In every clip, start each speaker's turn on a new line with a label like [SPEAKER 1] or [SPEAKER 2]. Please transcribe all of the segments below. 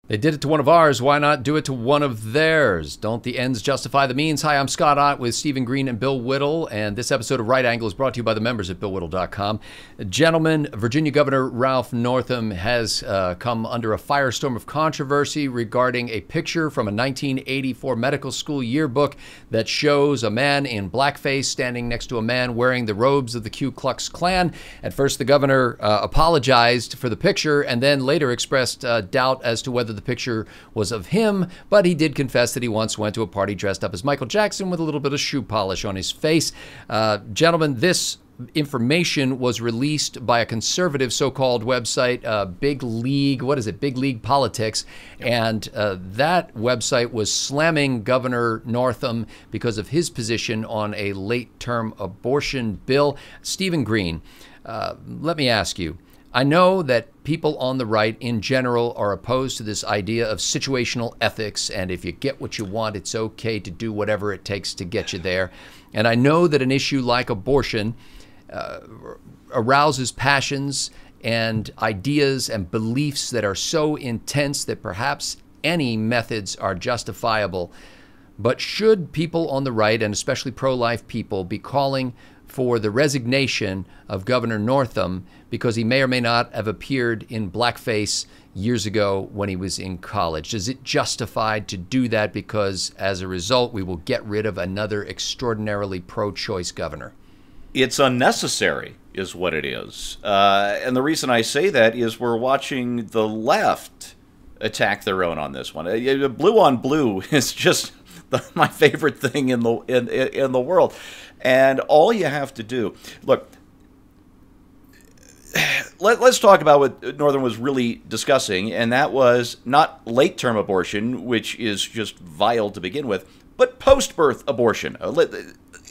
[SPEAKER 1] They did it to one of ours. Why not do it to one of theirs? Don't the ends justify the means? Hi, I'm Scott Ott with Stephen Green and Bill Whittle, and this episode of Right Angle is brought to you by the members at BillWhittle.com. Gentlemen, Virginia Governor Ralph Northam has come under a firestorm of controversy regarding a picture from a 1984 medical school yearbook that shows a man in blackface standing next to a man wearing the robes of the Ku Klux Klan. At first, the governor apologized for the picture and then later expressed doubt as to whether the picture was of him, but he did confess that he once went to a party dressed up as Michael Jackson with a little bit of shoe polish on his face. Gentlemen, this information was released by a conservative so-called website, Big League, Big League Politics, and that website was slamming Governor Northam because of his position on a late-term abortion bill. Stephen Green, let me ask you, I know that people on the right in general are opposed to this idea of situational ethics, and if you get what you want, it's okay to do whatever it takes to get you there. And I know that an issue like abortion arouses passions and ideas and beliefs that are so intense that perhaps any methods are justifiable. But should people on the right, and especially pro-life people, be calling for the resignation of Governor Northam because he may or may not have appeared in blackface years ago when he was in college? Is it justified to do that because as a result we will get rid of another extraordinarily pro-choice governor?
[SPEAKER 2] It's unnecessary is what it is. And the reason I say that is we're watching the left attack their own on this one. Blue on blue is just my favorite thing in the world. And all you have to do, look, let's talk about what Northam was really discussing, and that was not late-term abortion, which is just vile to begin with, but post-birth abortion.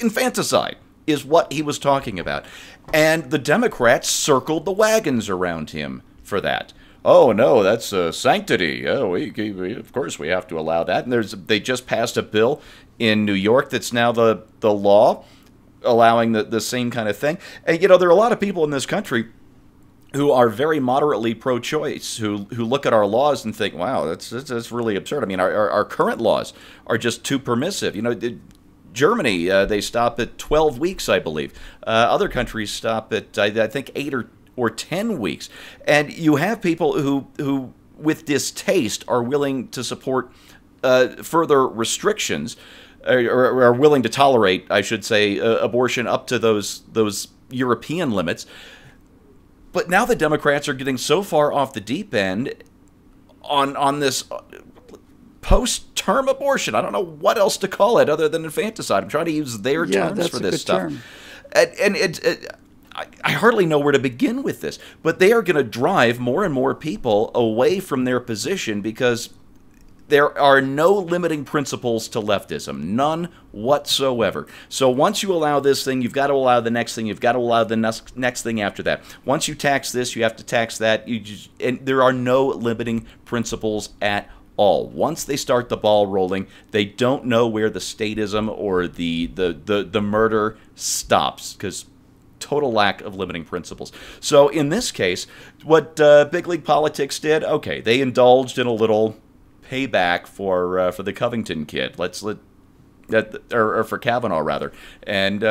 [SPEAKER 2] Infanticide is what he was talking about. And the Democrats circled the wagons around him for that. Oh, no, that's sanctity. Oh, we of course we have to allow that. And they just passed a bill in New York that's now the law, allowing the same kind of thing. And, you know, there are a lot of people in this country who are very moderately pro-choice, who look at our laws and think, wow, that's really absurd. I mean, our current laws are just too permissive. You know, Germany, they stop at 12 weeks, I believe. Other countries stop at, I think, 8 or 10 weeks. And you have people who with distaste, are willing to support further restrictions, or are willing to tolerate, I should say, abortion up to those European limits. But now the Democrats are getting so far off the deep end on this post-term abortion. I don't know what else to call it other than infanticide. I'm trying to use their terms for this stuff. Term. And I hardly know where to begin with this, but they are going to drive more and more people away from their position because there are no limiting principles to leftism, none whatsoever. So once you allow this thing, you've got to allow the next thing, you've got to allow the next thing after that. Once you tax this, you have to tax that, and there are no limiting principles at all. Once they start the ball rolling, they don't know where the statism or the murder stops, because total lack of limiting principles. So in this case, what Big League Politics did, okay, they indulged in a little payback for the Covington kid. Or for Kavanaugh rather. And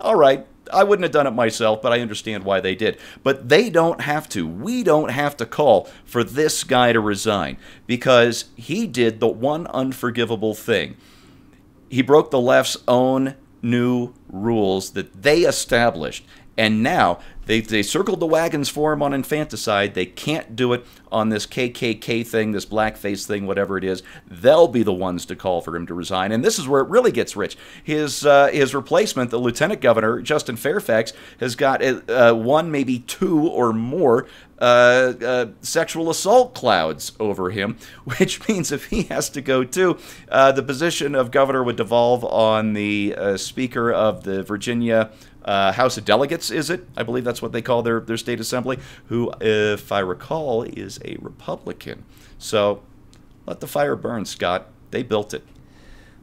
[SPEAKER 2] all right, I wouldn't have done it myself, but I understand why they did. But they don't have to. We don't have to call for this guy to resign because he did the one unforgivable thing. He broke the left's own new rules that they established. And now they circled the wagons for him on infanticide. They can't do it on this KKK thing, this blackface thing, whatever it is. They'll be the ones to call for him to resign. And this is where it really gets rich. His replacement, the Lieutenant Governor, Justin Fairfax, has got one, maybe two or more sexual assault clouds over him, which means if he has to go too, the position of governor would devolve on the Speaker of the Virginia House of Delegates, is it? I believe that's what they call their state assembly, who, if I recall, is a Republican. So let the fire burn, Scott. They built it.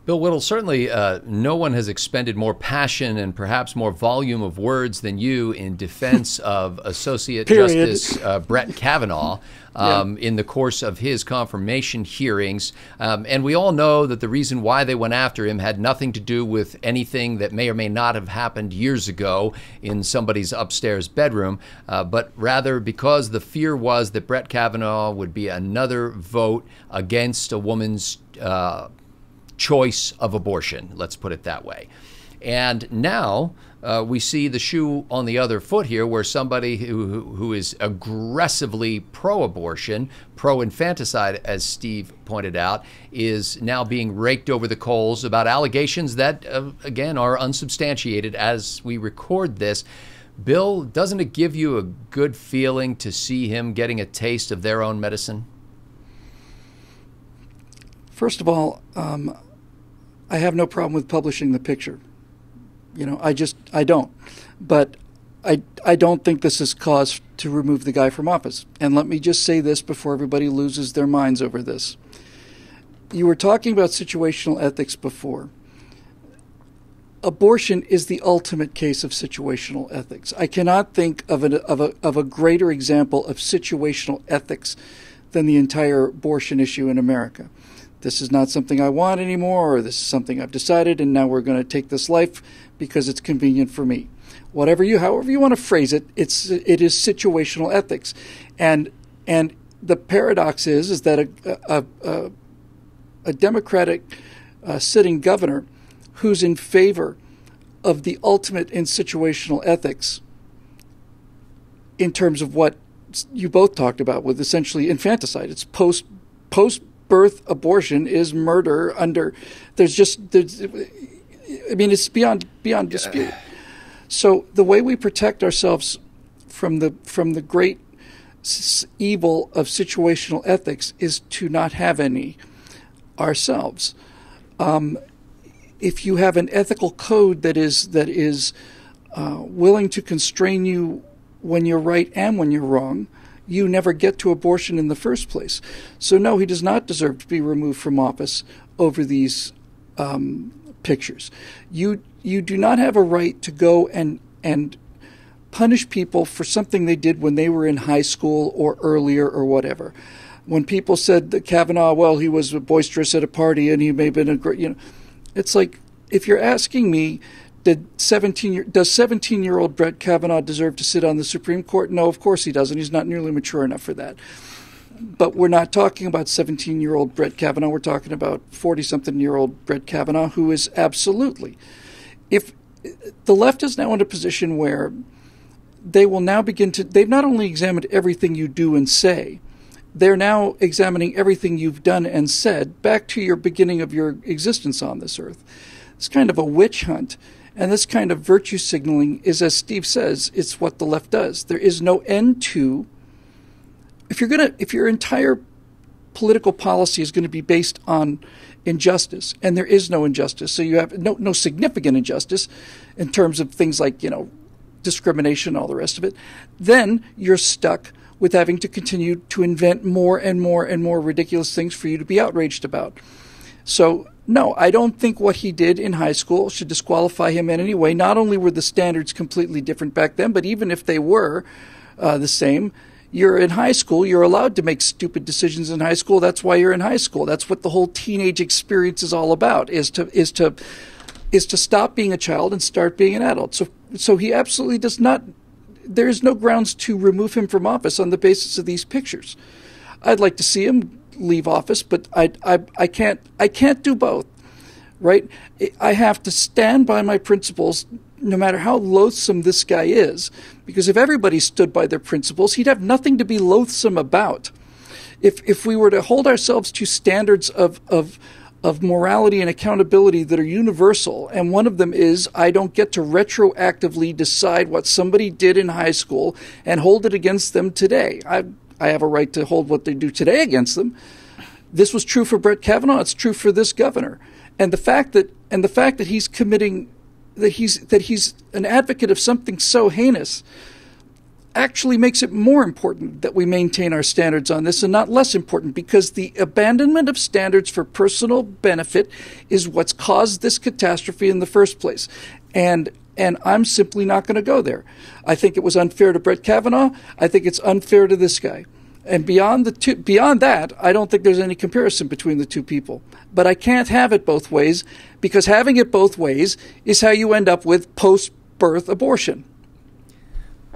[SPEAKER 1] Bill Whittle, certainly no one has expended more passion and perhaps more volume of words than you in defense of Associate Justice Brett Kavanaugh in the course of his confirmation hearings. And we all know that the reason why they went after him had nothing to do with anything that may or may not have happened years ago in somebody's upstairs bedroom, but rather because the fear was that Brett Kavanaugh would be another vote against a woman's choice of abortion, let's put it that way. And now we see the shoe on the other foot here, where somebody who is aggressively pro-abortion, pro-infanticide, as Steve pointed out, is now being raked over the coals about allegations that, again, are unsubstantiated as we record this. Bill, doesn't it give you a good feeling to see him getting a taste of their own medicine?
[SPEAKER 3] First of all, I have no problem with publishing the picture. You know, I don't. But I don't think this is cause to remove the guy from office. And let me just say this before everybody loses their minds over this. You were talking about situational ethics before. Abortion is the ultimate case of situational ethics. I cannot think of a greater example of situational ethics than the entire abortion issue in America. This is not something I want anymore, or this is something I've decided, and now we're going to take this life because it's convenient for me. However you want to phrase it, it is situational ethics, and the paradox is that a Democratic sitting governor who's in favor of the ultimate in situational ethics, in terms of what you both talked about with essentially infanticide, it's post-birth abortion is murder under. I mean, it's beyond dispute. So the way we protect ourselves from the great evil of situational ethics is to not have any ourselves. If you have an ethical code that is willing to constrain you when you're right and when you're wrong, you never get to abortion in the first place. So no, he does not deserve to be removed from office over these pictures. You do not have a right to go and punish people for something they did when they were in high school or earlier or whatever. When people said that Kavanaugh, well, he was boisterous at a party and he may have been a great, it's like, if you're asking me, does 17-year-old Brett Kavanaugh deserve to sit on the Supreme Court? No, of course he doesn't. He's not nearly mature enough for that. But we're not talking about 17-year-old Brett Kavanaugh. We're talking about 40-something-year-old Brett Kavanaugh, who is absolutely. If the left is now in a position where they will now begin to, they've not only examined everything you do and say, they're now examining everything you've done and said back to your beginning of your existence on this earth. It's kind of a witch hunt. And this kind of virtue signaling is, as Steve says, it's what the left does. There is no end to. If your entire political policy is going to be based on injustice, and there is no injustice, so you have no significant injustice in terms of things like, discrimination, all the rest of it, then you're stuck with having to continue to invent more and more and more ridiculous things for you to be outraged about. So, no, I don't think what he did in high school should disqualify him in any way. Not only were the standards completely different back then, but even if they were the same, you're in high school, you're allowed to make stupid decisions in high school. That's why you're in high school. That's what the whole teenage experience is all about, is to stop being a child and start being an adult. So he absolutely does not, there is no grounds to remove him from office on the basis of these pictures. I'd like to see him leave office, but I can't do both, right? I have to stand by my principles no matter how loathsome this guy is, because if everybody stood by their principles, he'd have nothing to be loathsome about. If we were to hold ourselves to standards of morality and accountability that are universal, and one of them is I don't get to retroactively decide what somebody did in high school and hold it against them today. I have a right to hold what they do today against them. This was true for Brett Kavanaugh. It's true for this governor. And the fact that he's committing, that he's an advocate of something so heinous, actually makes it more important that we maintain our standards on this and not less important, because the abandonment of standards for personal benefit is what's caused this catastrophe in the first place. And I'm simply not going to go there. I think it was unfair to Brett Kavanaugh. I think it's unfair to this guy. And beyond that, I don't think there's any comparison between the two people. But I can't have it both ways, because having it both ways is how you end up with post-birth abortion.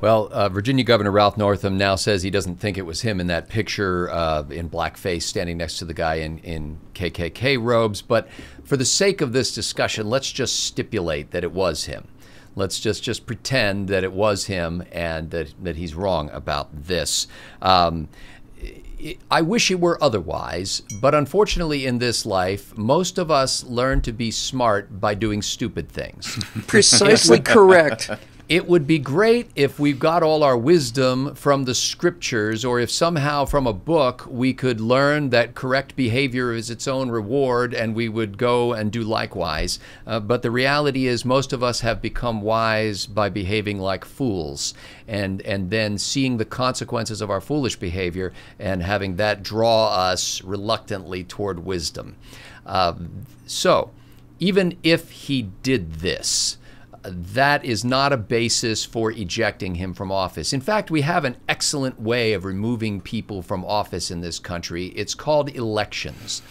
[SPEAKER 1] Well, Virginia Governor Ralph Northam now says he doesn't think it was him in that picture in blackface standing next to the guy in KKK robes. But for the sake of this discussion, let's just stipulate that it was him. Let's just pretend that it was him and that he's wrong about this. I wish it were otherwise, but unfortunately in this life, most of us learn to be smart by doing stupid things.
[SPEAKER 3] Precisely correct.
[SPEAKER 1] It would be great if we got all our wisdom from the scriptures, or if somehow from a book we could learn that correct behavior is its own reward and we would go and do likewise. But the reality is most of us have become wise by behaving like fools and then seeing the consequences of our foolish behavior and having that draw us reluctantly toward wisdom. So even if he did this, that is not a basis for ejecting him from office. In fact, we have an excellent way of removing people from office in this country. It's called elections.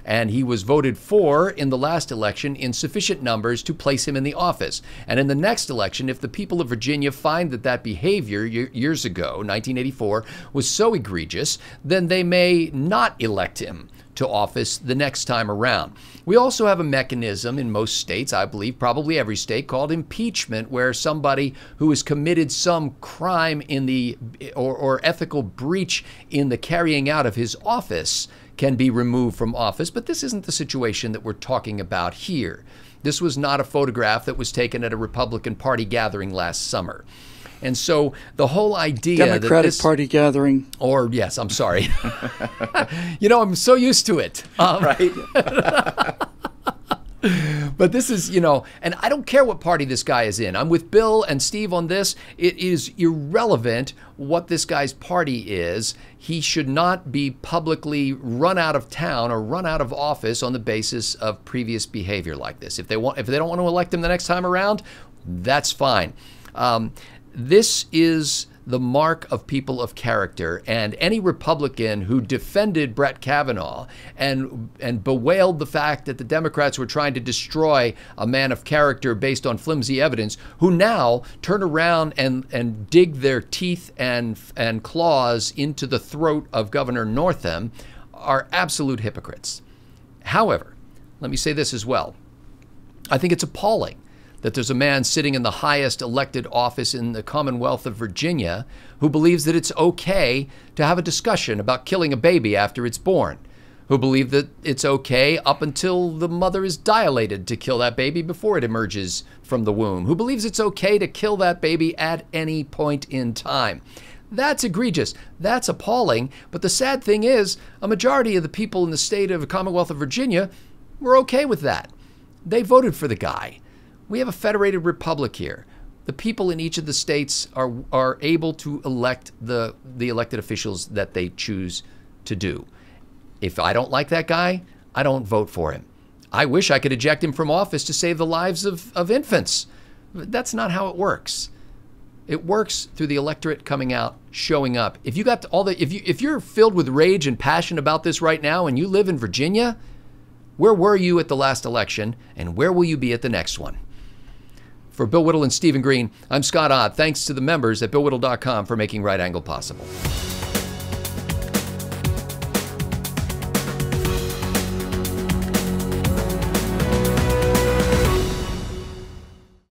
[SPEAKER 1] And he was voted for in the last election in sufficient numbers to place him in the office. And in the next election, if the people of Virginia find that behavior years ago, 1984, was so egregious, then they may not elect him to office the next time around. We also have a mechanism in most states, I believe probably every state, called impeachment, where somebody who has committed some crime in the or ethical breach in the carrying out of his office can be removed from office. But this isn't the situation that we're talking about here. This was not a photograph that was taken at a Republican Party gathering last summer. And so the whole idea
[SPEAKER 3] Democratic Party gathering.
[SPEAKER 1] Or, yes, I'm sorry. I'm so used to it.
[SPEAKER 2] Right.
[SPEAKER 1] But this is, and I don't care what party this guy is in. I'm with Bill and Steve on this. It is irrelevant what this guy's party is. He should not be publicly run out of town or run out of office on the basis of previous behavior like this. If they don't want to elect him the next time around, that's fine. This is the mark of people of character, and any Republican who defended Brett Kavanaugh and bewailed the fact that the Democrats were trying to destroy a man of character based on flimsy evidence, who now turn around and dig their teeth and claws into the throat of Governor Northam, are absolute hypocrites. However, let me say this as well. I think it's appalling that there's a man sitting in the highest elected office in the Commonwealth of Virginia who believes that it's okay to have a discussion about killing a baby after it's born, who believe that it's okay up until the mother is dilated to kill that baby before it emerges from the womb, who believes it's okay to kill that baby at any point in time. That's egregious. That's appalling. But the sad thing is, a majority of the people in the state of the Commonwealth of Virginia were okay with that. They voted for the guy. We have a federated republic here. The people in each of the states are able to elect the elected officials that they choose to do. If I don't like that guy, I don't vote for him. I wish I could eject him from office to save the lives of infants. That's not how it works. It works through the electorate coming out, showing up. If you got if you're filled with rage and passion about this right now, and you live in Virginia, where were you at the last election, and where will you be at the next one? For Bill Whittle and Stephen Green, I'm Scott Ott. Thanks to the members at BillWhittle.com for making Right Angle possible.